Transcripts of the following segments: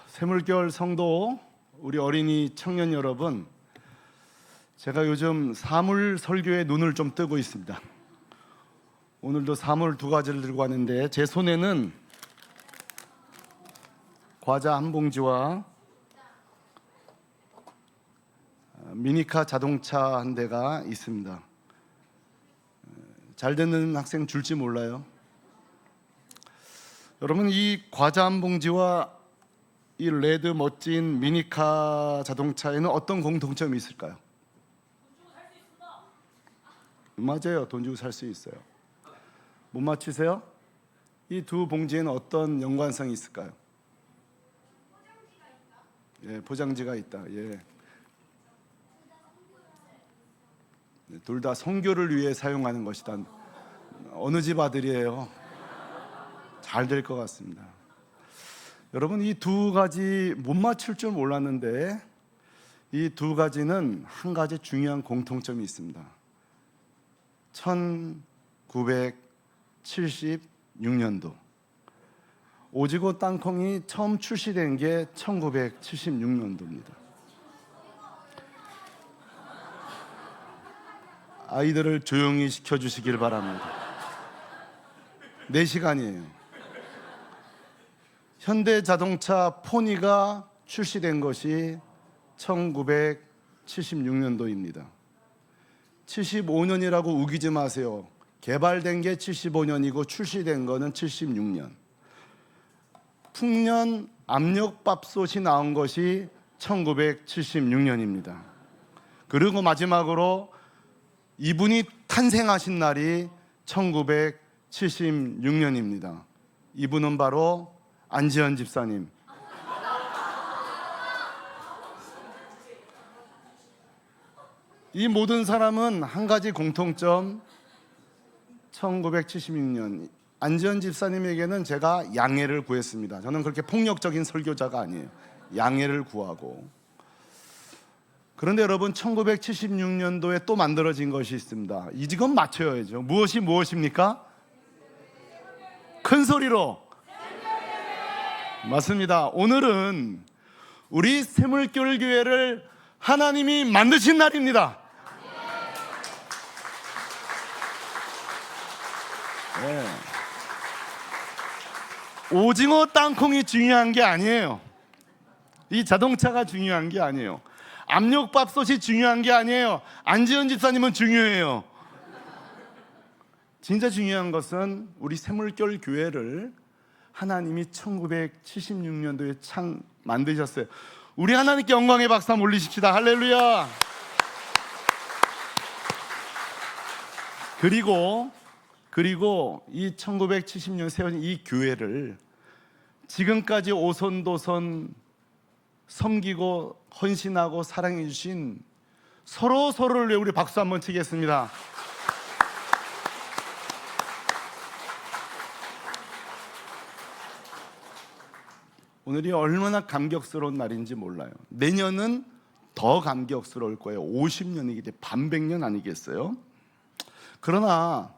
새물결 성도 우리 어린이 청년 여러분, 제가 요즘 사물 설교에 눈을 좀 뜨고 있습니다. 오늘도 사물 두 가지를 들고 왔는데, 제 손에는 과자 한 봉지와 미니카 자동차 한 대가 있습니다. 잘 듣는 학생 줄지 몰라요. 여러분, 이 과자 한 봉지와 이 레드 멋진 미니카 자동차에는 어떤 공통점이 있을까요? 맞아요. 돈 주고 살 수 있어요. 못 맞히세요? 이 두 봉지에는 어떤 연관성이 있을까요? 포장지가 있다. 둘 다 선교를 위해 사용하는 것이다. 어느 집 아들이에요? 잘 될 것 같습니다. 여러분, 이 두 가지 못 맞출 줄 몰랐는데, 이 두 가지는 한 가지 중요한 공통점이 있습니다. 1976년도 오징어 땅콩이 처음 출시된 게 1976년도입니다. 아이들을 조용히 시켜주시길 바랍니다. 4시간이에요. 현대자동차 포니가 출시된 것이 1976년도입니다. 75년이라고 우기지 마세요. 개발된 게 75년이고 출시된 거는 76년. 풍년 압력밥솥이 나온 것이 1976년입니다. 그리고 마지막으로 이분이 탄생하신 날이 1976년입니다. 이분은 바로 안지현 집사님. 이 모든 사람은 한 가지 공통점, 1976년 안지현 집사님에게는 제가 양해를 구했습니다. 저는 그렇게 폭력적인 설교자가 아니에요. 양해를 구하고. 그런데 여러분, 1976년도에 또 만들어진 것이 있습니다. 이건 맞춰야죠. 무엇입니까? 큰 소리로. 맞습니다. 오늘은 우리 새물결 교회를 하나님이 만드신 날입니다. 오징어 땅콩이 중요한 게 아니에요. 이 자동차가 중요한 게 아니에요. 압력밥솥이 중요한 게 아니에요. 안지현 집사님은 중요해요. 진짜 중요한 것은 우리 새물결 교회를 하나님이 1976년도에 만드셨어요. 우리 하나님께 영광의 박수 한번 올리십시다. 할렐루야. 그리고 이 1970년 세운 이 교회를 지금까지 오손도손 섬기고 헌신하고 사랑해 주신 서로를 위해 우리 박수 한번 치겠습니다. 오늘이 얼마나 감격스러운 날인지 몰라요. 내년은 더 감격스러울 거예요. 50년이기 때문에 반백년 아니겠어요? 그러나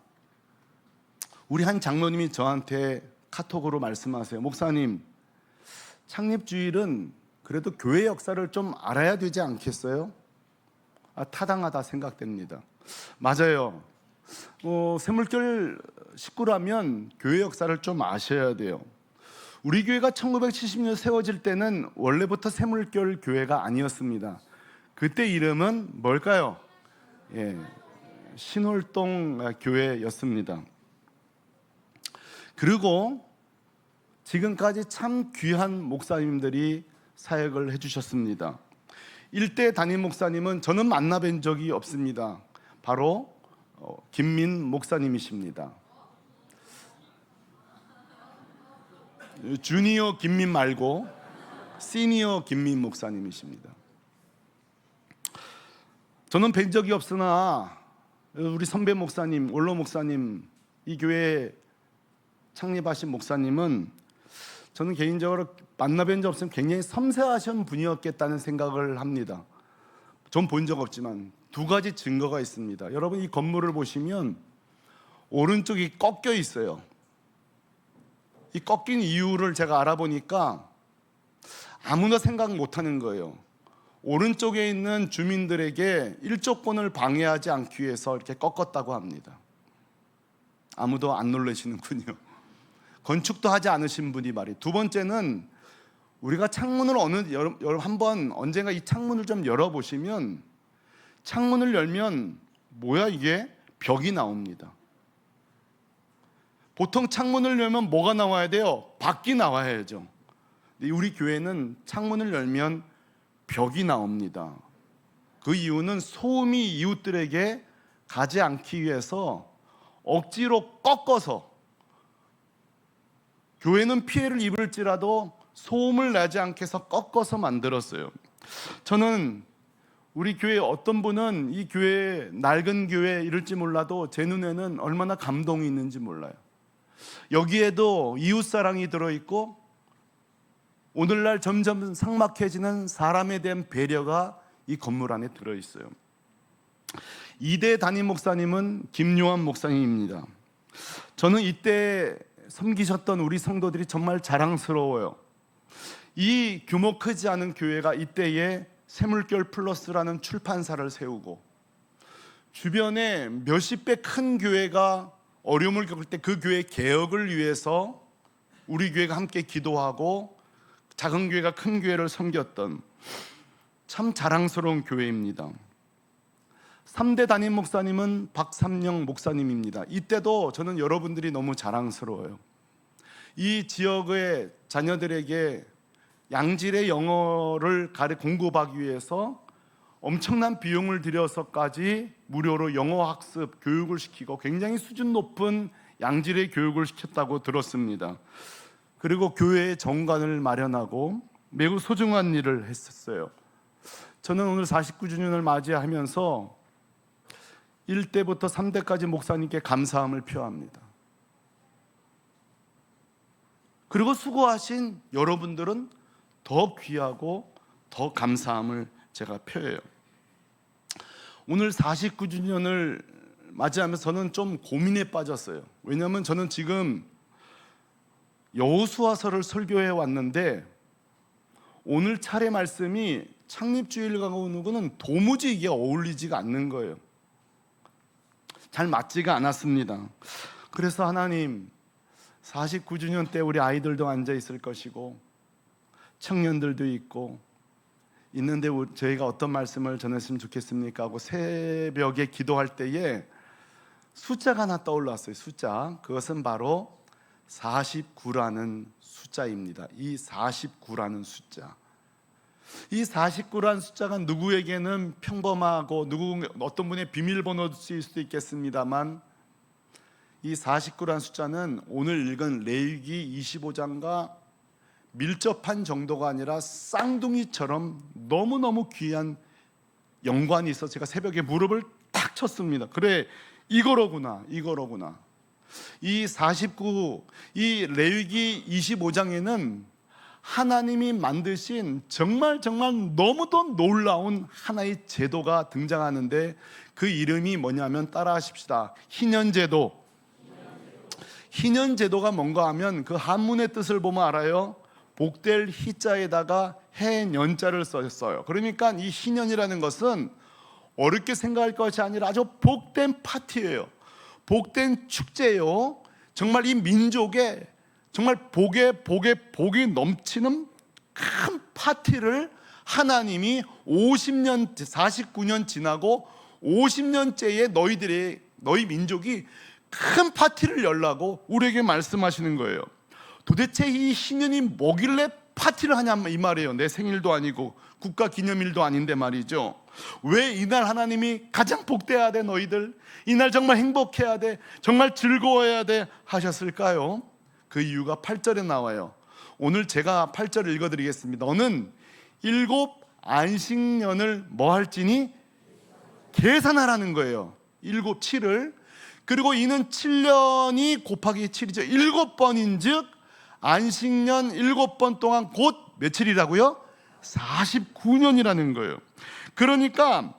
우리 한 장로님이 저한테 카톡으로 말씀하세요. 목사님, 창립주일은 그래도 교회 역사를 좀 알아야 되지 않겠어요? 타당하다 생각됩니다. 맞아요. 새물결 식구라면 교회 역사를 좀 아셔야 돼요. 우리 교회가 1970년 세워질 때는 원래부터 새물결 교회가 아니었습니다. 그때 이름은 뭘까요? 신월동 교회였습니다. 그리고 지금까지 참 귀한 목사님들이 사역을 해주셨습니다. 일대 담임 목사님은 저는 만나뵌 적이 없습니다. 바로 김민 목사님이십니다. 주니어 김민 말고 시니어 김민 목사님이십니다. 저는 뵌 적이 없으나 우리 선배 목사님, 원로 목사님, 이 교회 창립하신 목사님은 저는 개인적으로 만나뵌 적 없으면 굉장히 섬세하신 분이었겠다는 생각을 합니다. 전 본 적 없지만 두 가지 증거가 있습니다. 여러분, 이 건물을 보시면 오른쪽이 꺾여 있어요. 이 꺾인 이유를 제가 알아보니까 아무나 생각 못하는 거예요. 오른쪽에 있는 주민들에게 일조권을 방해하지 않기 위해서 이렇게 꺾었다고 합니다. 아무도 안 놀라시는군요. 건축도 하지 않으신 분이 말이에요. 두 번째는 우리가 창문을 한번 언젠가 이 창문을 좀 열어보시면, 창문을 열면 뭐야 이게? 벽이 나옵니다. 보통 창문을 열면 뭐가 나와야 돼요? 밖이 나와야죠. 근데 우리 교회는 창문을 열면 벽이 나옵니다. 그 이유는 소음이 이웃들에게 가지 않기 위해서 억지로 꺾어서, 교회는 피해를 입을지라도 소음을 나지 않게 해서 꺾어서 만들었어요. 저는 우리 교회 어떤 분은 이 교회, 낡은 교회 이럴지 몰라도 제 눈에는 얼마나 감동이 있는지 몰라요. 여기에도 이웃사랑이 들어있고 오늘날 점점 삭막해지는 사람에 대한 배려가 이 건물 안에 들어있어요. 이대 담임 목사님은 김요한 목사님입니다. 저는 이때 섬기셨던 우리 성도들이 정말 자랑스러워요. 이 규모 크지 않은 교회가 이때에 샘물결 플러스라는 출판사를 세우고, 주변에 몇십 배 큰 교회가 어려움을 겪을 때 그 교회 개혁을 위해서 우리 교회가 함께 기도하고 작은 교회가 큰 교회를 섬겼던 참 자랑스러운 교회입니다. 3대 담임 목사님은 박삼영 목사님입니다. 이때도 저는 여러분들이 너무 자랑스러워요. 이 지역의 자녀들에게 양질의 영어를 공급하기 위해서 엄청난 비용을 들여서까지 무료로 영어 학습 교육을 시키고 굉장히 수준 높은 양질의 교육을 시켰다고 들었습니다. 그리고 교회의 정관을 마련하고 매우 소중한 일을 했었어요. 저는 오늘 49주년을 맞이하면서 1대부터 3대까지 목사님께 감사함을 표합니다. 그리고 수고하신 여러분들은 더 귀하고 더 감사함을 제가 표해요. 오늘 49주년을 맞이하면서 저는 좀 고민에 빠졌어요. 왜냐하면 저는 지금 여호수아서를 설교해 왔는데 오늘 차례 말씀이 창립주일과는 도무지 이게 어울리지가 않는 거예요. 잘 맞지가 않았습니다. 그래서 하나님, 49주년 때 우리 아이들도 앉아 있을 것이고 청년들도 있고 있는데 저희가 어떤 말씀을 전했으면 좋겠습니까 하고 새벽에 기도할 때에 숫자가 하나 떠올랐어요. 숫자, 그것은 바로 49라는 숫자입니다. 이 49라는 숫자, 이 49라는 숫자가 누구에게는 평범하고 어떤 분의 비밀번호일 수도 있겠습니다만, 이 49라는 숫자는 오늘 읽은 레위기 25장과 밀접한 정도가 아니라 쌍둥이처럼 너무너무 귀한 연관이 있어서 제가 새벽에 무릎을 탁 쳤습니다. 그래, 이거로구나. 이 49, 이 레위기 25장에는 하나님이 만드신 정말 너무도 놀라운 하나의 제도가 등장하는데, 그 이름이 뭐냐면 따라하십시다. 희년제도. 희년제도가 뭔가 하면 그 한문의 뜻을 보면 알아요. 복될 희자에다가 해년자를 썼어요. 그러니까 이 희년이라는 것은 어렵게 생각할 것이 아니라 아주 복된 파티예요. 복된 축제예요. 정말 이 민족의 정말 복이 넘치는 큰 파티를 하나님이 49년 지나고 50년째에 너희 민족이 큰 파티를 열라고 우리에게 말씀하시는 거예요. 도대체 이 희년이 뭐길래 파티를 하냐 이 말이에요. 내 생일도 아니고 국가기념일도 아닌데 말이죠. 왜 이날 하나님이 가장 복되어야 돼, 너희들 이날 정말 행복해야 돼, 정말 즐거워야 돼 하셨을까요? 그 이유가 8절에 나와요. 오늘 제가 8절을 읽어드리겠습니다. 너는 7 안식년을 뭐 할지니 계산하라는 거예요. 7을. 그리고 이는 7년이 곱하기 7이죠 7번인즉 안식년 7번 동안 곧 며칠이라고요? 49년이라는 거예요. 그러니까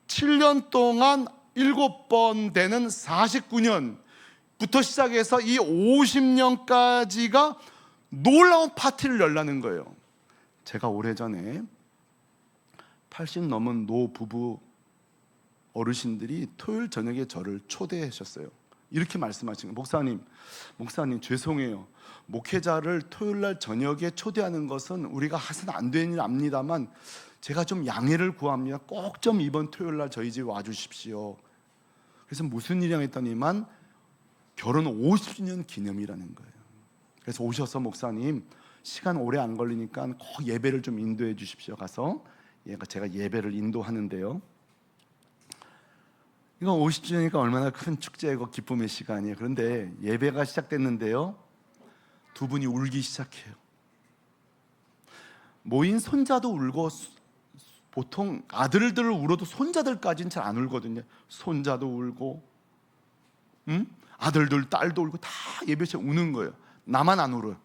7년 동안 7번 되는 49년부터 시작해서 이 50년까지가 놀라운 파티를 열라는 거예요. 제가 오래전에 80 넘은 노부부 어르신들이 토요일 저녁에 저를 초대하셨어요. 이렇게 말씀하신 거예요. 목사님 죄송해요. 목회자를 토요일 날 저녁에 초대하는 것은 우리가 해서는 안 되는 일 압니다만 제가 좀 양해를 구합니다. 꼭 좀 이번 토요일 날 저희 집에 와주십시오. 그래서 무슨 일이냐 했더니만 결혼 50주년 기념이라는 거예요. 그래서 오셔서 목사님 시간 오래 안 걸리니까 꼭 예배를 좀 인도해 주십시오. 가서 제가 예배를 인도하는데요. 이건 50주년이니까 얼마나 큰 축제이고 기쁨의 시간이에요. 그런데 예배가 시작됐는데요, 두 분이 울기 시작해요. 모인 손자도 울고, 보통 아들들을 울어도 손자들까지는 잘 안 울거든요. 손자도 울고, 아들들, 딸도 울고 다 예배 시작 우는 거예요. 나만 안 울어요.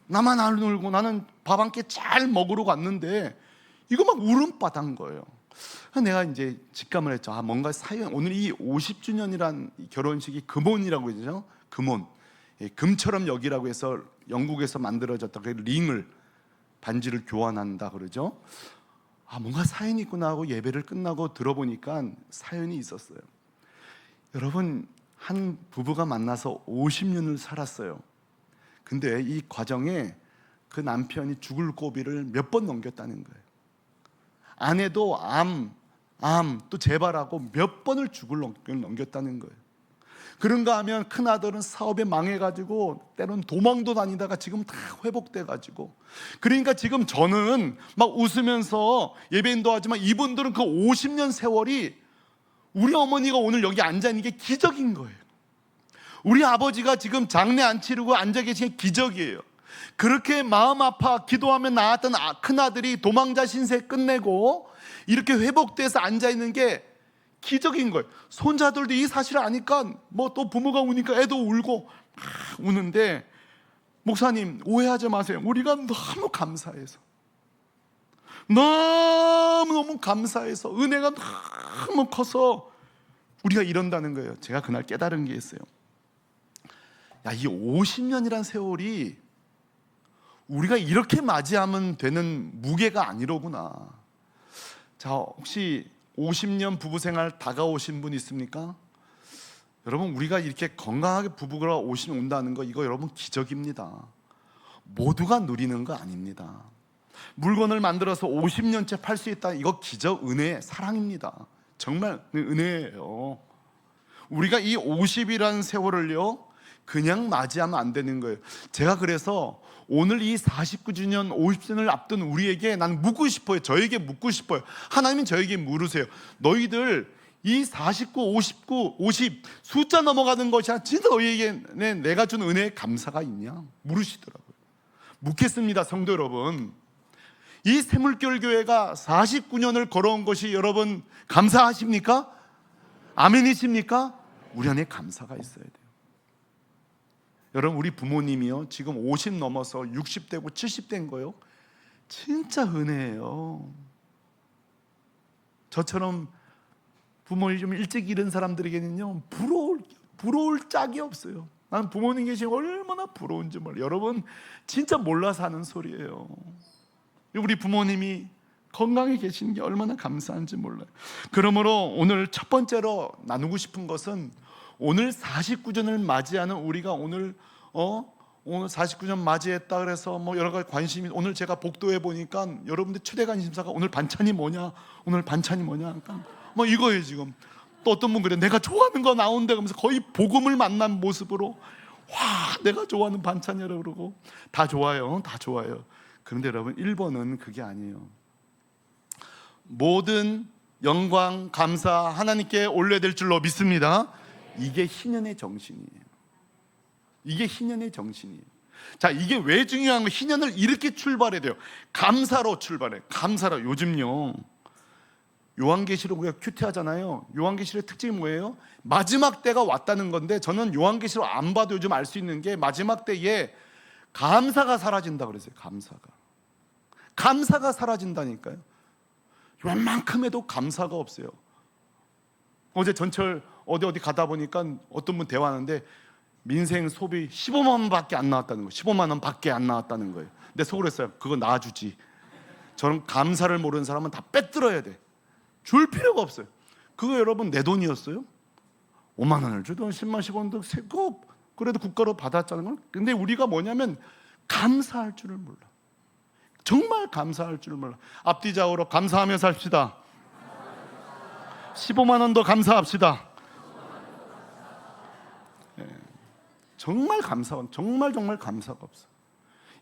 나만 안 울고 나는 밥 한 끼 잘 먹으러 갔는데 이거 막 울음바다인 거예요. 내가 이제 직감을 했죠. 뭔가 사연, 오늘 이 50주년이란 결혼식이 금혼이라고 하죠. 금혼, 금처럼 여기라고 해서 영국에서 만들어졌다. 그 링을, 반지를 교환한다 그러죠. 뭔가 사연이 있구나 하고 예배를 끝나고 들어보니까 사연이 있었어요. 여러분, 한 부부가 만나서 50년을 살았어요. 근데 이 과정에 그 남편이 죽을 고비를 몇 번 넘겼다는 거예요. 아내도 또 재발하고 몇 번을 죽을 넘겼다는 거예요. 그런가 하면 큰아들은 사업에 망해가지고 때론 도망도 다니다가 지금 다 회복돼가지고, 그러니까 지금 저는 막 웃으면서 예배 인도하지만 이분들은 그 50년 세월이, 우리 어머니가 오늘 여기 앉아있는 게 기적인 거예요. 우리 아버지가 지금 장례 안 치르고 앉아 계신 게 기적이에요. 그렇게 마음 아파 기도하며 낳았던 큰아들이 도망자 신세 끝내고 이렇게 회복돼서 앉아있는 게 기적인 거예요. 손자들도 이 사실을 아니까 또 부모가 우니까 애도 울고 막 우는데, 목사님 오해하지 마세요. 우리가 너무 감사해서, 너무너무 감사해서, 은혜가 너무 커서 우리가 이런다는 거예요. 제가 그날 깨달은 게 있어요. 이 50년이란 세월이 우리가 이렇게 맞이하면 되는 무게가 아니로구나. 자, 혹시 50년 부부생활 다가오신 분 있습니까? 여러분, 우리가 이렇게 건강하게 부부가 50년 온다는 거, 이거 여러분 기적입니다. 모두가 누리는 거 아닙니다. 물건을 만들어서 50년째 팔 수 있다, 이거 기적, 은혜, 사랑입니다. 정말 은혜예요. 우리가 이 50이라는 세월을요 그냥 맞이하면 안 되는 거예요. 제가 그래서 오늘 이 49주년 50주년을 앞둔 우리에게 난 묻고 싶어요. 저에게 묻고 싶어요. 하나님은 저에게 물으세요. 너희들 이 49, 59, 50 숫자 넘어가는 것이 진짜 너희에게 내가 준 은혜에 감사가 있냐? 물으시더라고요. 묻겠습니다, 성도 여러분. 이 새물결 교회가 49년을 걸어온 것이 여러분 감사하십니까? 아멘이십니까? 우리 안에 감사가 있어야 돼요. 여러분, 우리 부모님이요 지금 50 넘어서 60대고 70대인 거요, 진짜 은혜예요. 저처럼 부모를 좀 일찍 잃은 사람들에게는요 부러울 짝이 없어요. 난 부모님 계시면 얼마나 부러운지 몰라요. 여러분, 진짜 몰라서 하는 소리예요. 우리 부모님이 건강해 계시는 게 얼마나 감사한지 몰라요. 그러므로 오늘 첫 번째로 나누고 싶은 것은, 오늘 49년을 맞이하는 우리가 오늘 49년 맞이했다 그래서 여러 가지 관심이, 오늘 제가 복도에 보니까 여러분들 최대 관심사가 오늘 반찬이 뭐냐, 오늘 반찬이 뭐냐, 이거예요 지금. 또 어떤 분 그래, 내가 좋아하는 거 나온다 그러면서 거의 복음을 만난 모습으로 내가 좋아하는 반찬이라고 그러고, 다 좋아요, 다 좋아요. 그런데 여러분, 1번은 그게 아니에요. 모든 영광, 감사 하나님께 올려야 될 줄로 믿습니다. 이게 희년의 정신이에요. 이게 희년의 정신이에요. 자, 이게 왜 중요한 거예요? 희년을 이렇게 출발해야 돼요. 감사로 출발해. 감사로. 요즘요 요한계시록 우리가 큐티하잖아요. 요한계시록의 특징이 뭐예요? 마지막 때가 왔다는 건데, 저는 요한계시록 안 봐도 요즘 알 수 있는 게, 마지막 때에 감사가 사라진다 그랬어요. 감사가 사라진다니까요. 웬만큼 해도 감사가 없어요. 어제 전철 어디 가다 보니까 어떤 분 대화하는데, 민생 소비 15만 원밖에 안 나왔다는 거예요. 15만 원밖에 안 나왔다는 거예요. 근데 속으로 했어요. 그거 놔주지. 저런 감사를 모르는 사람은 다 빼들어야 돼. 줄 필요가 없어요. 그거 여러분 내 돈이었어요? 5만 원을 주든 10만 10원도 세고 그래도 국가로 받았잖아요. 근데 우리가 뭐냐면 감사할 줄을 몰라. 정말 감사할 줄을 몰라. 앞뒤좌우로 감사하며 삽시다. 15만 원도 감사합시다. 정말 정말 감사가 없어.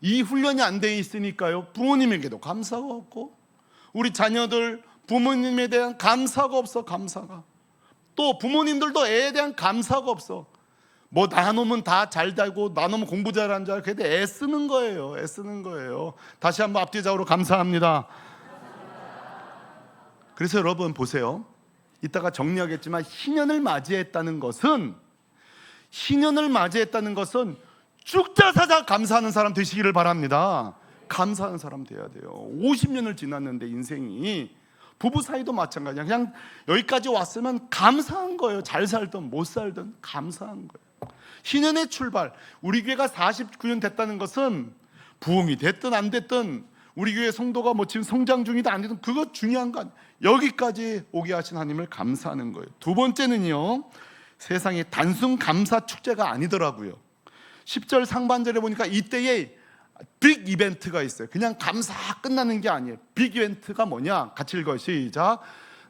이 훈련이 안 돼 있으니까요, 부모님에게도 감사가 없고 우리 자녀들 부모님에 대한 감사가 없어. 감사가. 또 부모님들도 애에 대한 감사가 없어. 뭐 나놈은 다 잘 되고 나놈은 공부 잘하는 줄 알고 그래도 애쓰는 거예요. 애쓰는 거예요. 다시 한번 앞뒤좌우로 감사합니다. 그래서 여러분 보세요. 이따가 정리하겠지만 신년을 맞이했다는 것은 죽자 사자 감사하는 사람 되시기를 바랍니다. 감사하는 사람 돼야 돼요. 50년을 지났는데 인생이 부부 사이도 마찬가지야. 그냥 여기까지 왔으면 감사한 거예요. 잘 살든 못 살든 감사한 거예요. 신년의 출발, 우리 교회가 49년 됐다는 것은 부흥이 됐든 안 됐든 우리 교회 성도가 뭐 지금 성장 중이든 안 되든 그거 중요한 거 아니에요. 여기까지 오게 하신 하나님을 감사하는 거예요. 두 번째는요, 세상에 단순 감사 축제가 아니더라고요. 10절 상반절에 보니까 이때에 빅 이벤트가 있어요. 그냥 감사 끝나는 게 아니에요. 빅 이벤트가 뭐냐? 같이 읽어요. 시작.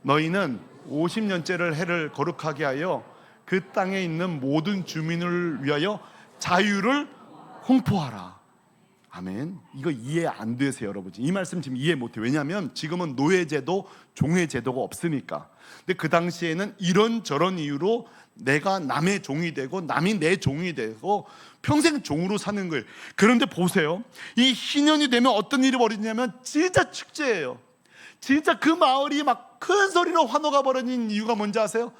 너희는 50년째를 해를 거룩하게 하여 그 땅에 있는 모든 주민을 위하여 자유를 홍포하라. 아멘. 이거 이해 안 되세요, 여러분? 이 말씀 지금 이해 못해요. 왜냐하면 지금은 노예제도, 종회제도가 없으니까. 근데 그 당시에는 이런저런 이유로 내가 남의 종이 되고 남이 내 종이 되고 평생 종으로 사는 거예요. 그런데 보세요, 이 신년이 되면 어떤 일이 벌어지냐면 진짜 축제예요. 진짜 그 마을이 막 큰 소리로 환호가 벌어진 이유가 뭔지 아세요?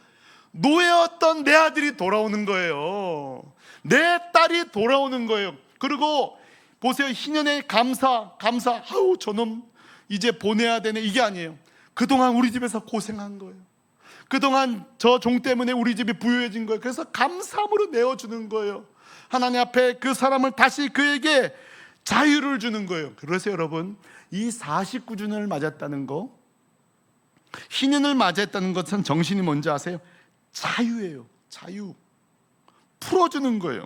노예였던 내 아들이 돌아오는 거예요. 내 딸이 돌아오는 거예요. 그리고 보세요, 신년의 감사. 아우 저놈 이제 보내야 되네, 이게 아니에요. 그동안 우리 집에서 고생한 거예요. 그동안 저 종 때문에 우리 집이 부유해진 거예요. 그래서 감사함으로 내어주는 거예요. 하나님 앞에 그 사람을 다시 그에게 자유를 주는 거예요. 그래서 여러분, 이 49주년을 맞았다는 거, 신년을 맞았다는 것은 정신이 뭔지 아세요? 자유예요. 자유. 풀어주는 거예요.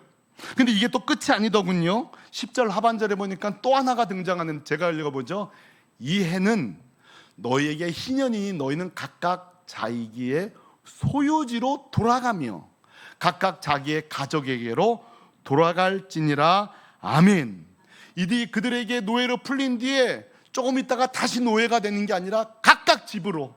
근데 이게 또 끝이 아니더군요. 10절 하반절에 보니까 또 하나가 등장하는, 제가 읽어보죠. 이 해는 너희에게 신년이니 너희는 각각 자기의 소유지로 돌아가며 각각 자기의 가족에게로 돌아갈지니라. 아멘. 이들이 그들에게 노예로 풀린 뒤에 조금 있다가 다시 노예가 되는 게 아니라 각각 집으로,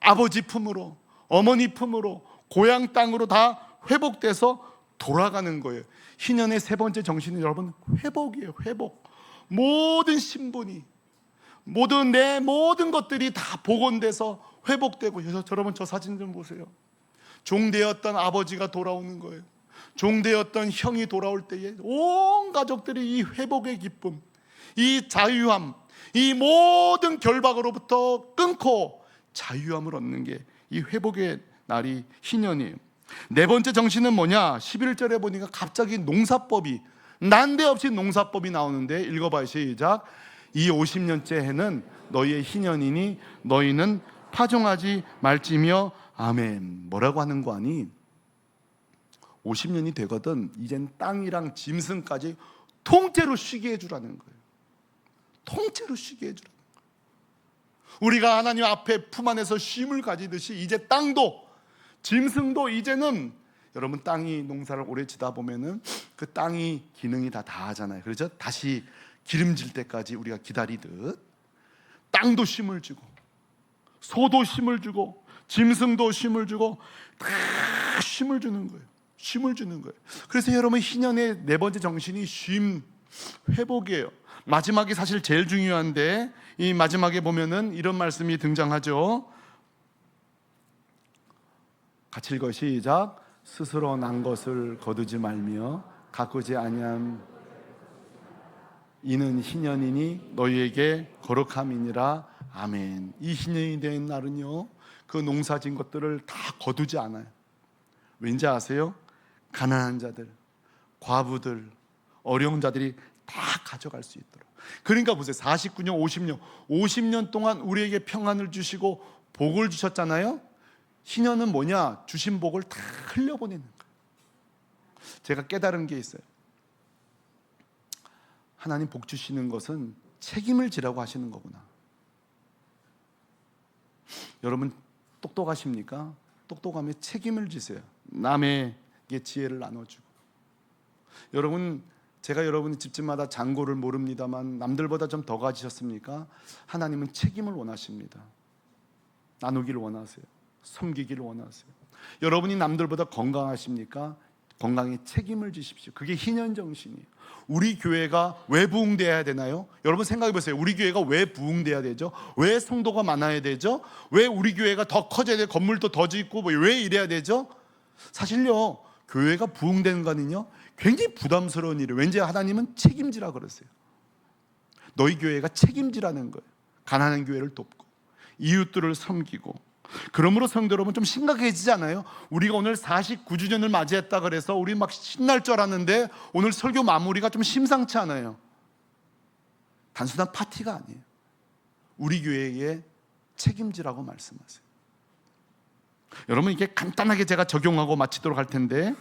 아버지 품으로, 어머니 품으로, 고향 땅으로 다 회복돼서 돌아가는 거예요. 신년의 세 번째 정신은 여러분 회복이에요. 회복. 모든 신분이, 내 모든 것들이 다 복원돼서 회복되고. 여러분 저 사진 좀 보세요. 종되었던 아버지가 돌아오는 거예요. 종되었던 형이 돌아올 때에 온 가족들이 이 회복의 기쁨, 이 자유함, 이 모든 결박으로부터 끊고 자유함을 얻는 게 이 회복의 날이 신년이에요. 네 번째 정신은 뭐냐? 11절에 보니까 갑자기 농사법이, 난데없이 농사법이 나오는데 읽어봐요. 시작. 이 50년째 해는 너희의 희년이니 너희는 파종하지 말지며. 아멘. 뭐라고 하는 거 아니? 50년이 되거든 이젠 땅이랑 짐승까지 통째로 쉬게 해주라는 거예요. 통째로 쉬게 해주라는 거예요. 우리가 하나님 앞에 품 안에서 쉼을 가지듯이 이제 땅도 짐승도 이제는, 여러분 땅이 농사를 오래 지다 보면은 그 땅이 기능이 다 하잖아요. 그렇죠? 다시 기름질 때까지 우리가 기다리듯 땅도 쉼을 주고 소도 쉼을 주고 짐승도 쉼을 주고 다 쉼을 주는 거예요. 쉼을 주는 거예요. 그래서 여러분 희년의 네 번째 정신이 쉼, 회복이에요. 마지막이 사실 제일 중요한데 이 마지막에 보면은 이런 말씀이 등장하죠. 같이 읽어. 시작. 스스로 난 것을 거두지 말며 가꾸지 아니함 이는 희년이니 너희에게 거룩함이니라. 아멘. 이 희년이 된 날은요, 그 농사진 것들을 다 거두지 않아요. 왠지 아세요? 가난한 자들, 과부들, 어려운 자들이 다 가져갈 수 있도록. 그러니까 보세요. 49년, 50년 동안 우리에게 평안을 주시고 복을 주셨잖아요. 희년은 뭐냐? 주신 복을 다 흘려보내는 거예요. 제가 깨달은 게 있어요. 하나님 복 주시는 것은 책임을 지라고 하시는 거구나. 여러분 똑똑하십니까? 똑똑하면 책임을 지세요. 남에게 지혜를 나눠주고. 여러분, 제가 여러분 집집마다 잔고를 모릅니다만 남들보다 좀 더 가지셨습니까? 하나님은 책임을 원하십니다. 나누기를 원하세요. 섬기기를 원하세요. 여러분이 남들보다 건강하십니까? 건강에 책임을 지십시오. 그게 희년 정신이에요. 우리 교회가 왜 부흥돼야 되나요? 여러분 생각해 보세요. 우리 교회가 왜 부흥돼야 되죠? 왜 성도가 많아야 되죠? 왜 우리 교회가 더 커져야 돼? 건물도 더 짓고 왜 이래야 되죠? 사실요, 교회가 부흥되는 거는요 굉장히 부담스러운 일이에요. 왠지 하나님은 책임지라 그러세요. 너희 교회가 책임지라는 거예요. 가난한 교회를 돕고 이웃들을 섬기고. 그러므로 성도 여러분 좀 심각해지지 않아요? 우리가 오늘 49주년을 맞이했다 그래서 우리 막 신날 줄 알았는데 오늘 설교 마무리가 좀 심상치 않아요. 단순한 파티가 아니에요. 우리 교회에 책임지라고 말씀하세요. 여러분 이게 간단하게 제가 적용하고 마치도록 할 텐데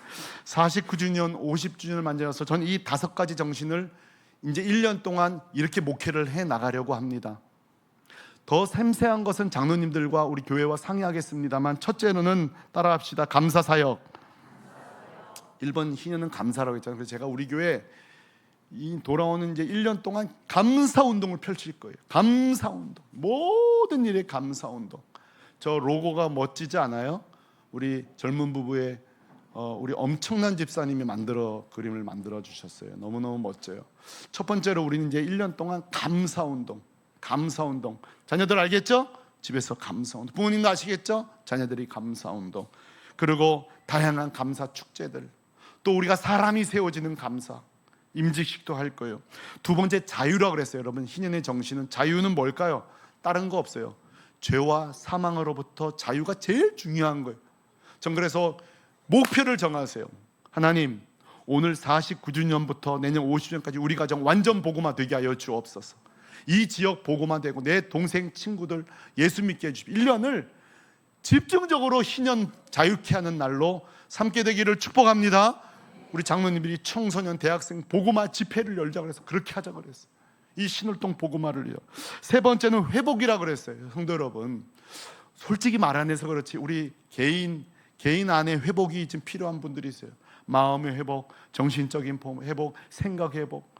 49주년, 50주년을 맞이해서 저는 이 5가지 정신을 이제 1년 동안 이렇게 목회를 해 나가려고 합니다. 더 섬세한 것은 장로님들과 우리 교회와 상의하겠습니다만 첫째로는 따라합시다. 감사사역. 1번 희년은 감사라고 했잖아요. 그래서 제가 우리 교회 이 돌아오는 이제 1년 동안 감사운동을 펼칠 거예요. 감사운동. 모든 일에 감사운동. 저 로고가 멋지지 않아요? 우리 젊은 부부의 우리 엄청난 집사님이 그림을 만들어 주셨어요. 너무너무 멋져요. 첫 번째로 우리는 이제 1년 동안 감사운동. 자녀들 알겠죠? 집에서 감사운동. 부모님도 아시겠죠? 자녀들이 감사운동. 그리고 다양한 감사 축제들. 또 우리가 사람이 세워지는 감사. 임직식도 할 거예요. 두 번째 자유라고 그랬어요. 여러분 희년의 정신은 자유는 뭘까요? 다른 거 없어요. 죄와 사망으로부터 자유가 제일 중요한 거예요. 전 그래서 목표를 정하세요. 하나님, 오늘 49주년부터 내년 50주년까지 우리 가정 완전 복음화 되게 하여 주옵소서. 이 지역 복음화 되고 내 동생 친구들 예수 믿게 해주십시오. 1년을 집중적으로 희년 자유케 하는 날로 삼게 되기를 축복합니다. 우리 장로님들이 청소년 대학생 복음화 집회를 열자고 해서 그렇게 하자고 그랬어요. 이 신월동 복음화를요. 세 번째는 회복이라 그랬어요. 성도 여러분, 솔직히 말 안 해서 그렇지 우리 개인 안에 회복이 지금 필요한 분들이 있어요. 마음의 회복, 정신적인 회복, 생각 회복.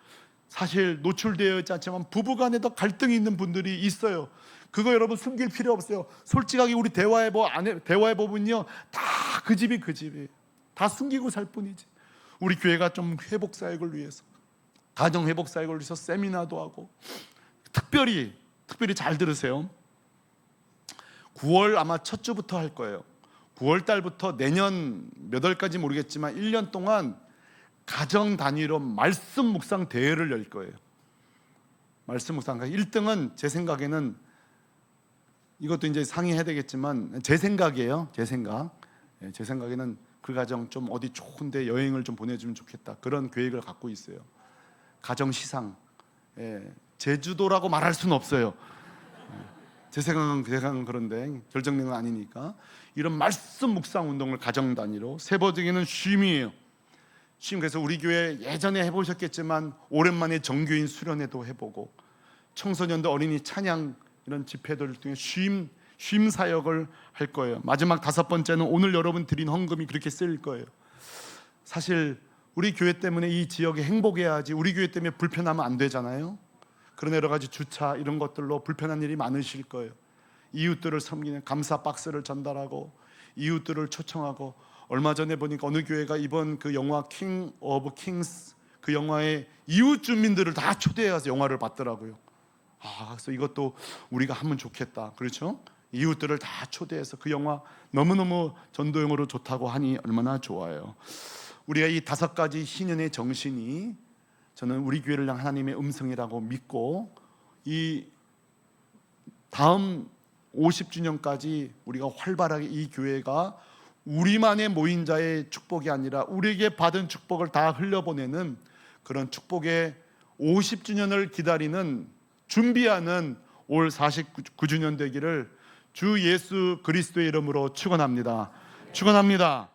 사실 노출되어 있지 않지만 부부간에도 갈등이 있는 분들이 있어요. 그거 여러분 숨길 필요 없어요. 솔직하게 우리 대화해보면요 다 그 집이 다 숨기고 살 뿐이지. 우리 교회가 좀 회복 사역을 위해서, 가정 회복 사역을 위해서 세미나도 하고, 특별히 잘 들으세요. 9월 아마 첫 주부터 할 거예요. 9월 달부터 내년 몇 월까지 모르겠지만 1년 동안 가정 단위로 말씀 묵상 대회를 열 거예요. 말씀 묵상. 1등은 제 생각에는, 이것도 이제 상의해야 되겠지만 제 생각이에요. 제 생각에는 그 가정 좀 어디 좋은데 여행을 좀 보내주면 좋겠다, 그런 계획을 갖고 있어요. 가정 시상. 제주도라고 말할 수는 없어요. 제 생각은 그런데 결정된 건 아니니까. 이런 말씀 묵상 운동을 가정 단위로. 세 번째는 쉼이에요. 쉼. 그래서 우리 교회 예전에 해보셨겠지만 오랜만에 정교인 수련회도 해보고, 청소년들 어린이 찬양 이런 집회들을 통해 쉼 사역을 할 거예요. 마지막 5번째는 오늘 여러분 드린 헌금이 그렇게 쓰일 거예요. 사실 우리 교회 때문에 이 지역에 행복해야지, 우리 교회 때문에 불편하면 안 되잖아요. 그런 여러 가지 주차 이런 것들로 불편한 일이 많으실 거예요. 이웃들을 섬기는 감사 박스를 전달하고 이웃들을 초청하고. 얼마 전에 보니까 어느 교회가 이번 그 영화 킹 오브 킹스 그 영화에 이웃 주민들을 다 초대해서 영화를 봤더라고요. 그래서 이것도 우리가 하면 좋겠다. 그렇죠? 이웃들을 다 초대해서 그 영화 너무너무 전도용으로 좋다고 하니 얼마나 좋아요. 우리가 이 5가지 희년의 정신이 저는 우리 교회를 향한 하나님의 음성이라고 믿고, 이 다음 50주년까지 우리가 활발하게 이 교회가 우리만의 모인 자의 축복이 아니라 우리에게 받은 축복을 다 흘려보내는 그런 축복의 50주년을 기다리는 준비하는 올 49주년 되기를 주 예수 그리스도의 이름으로 축원합니다. 축원합니다.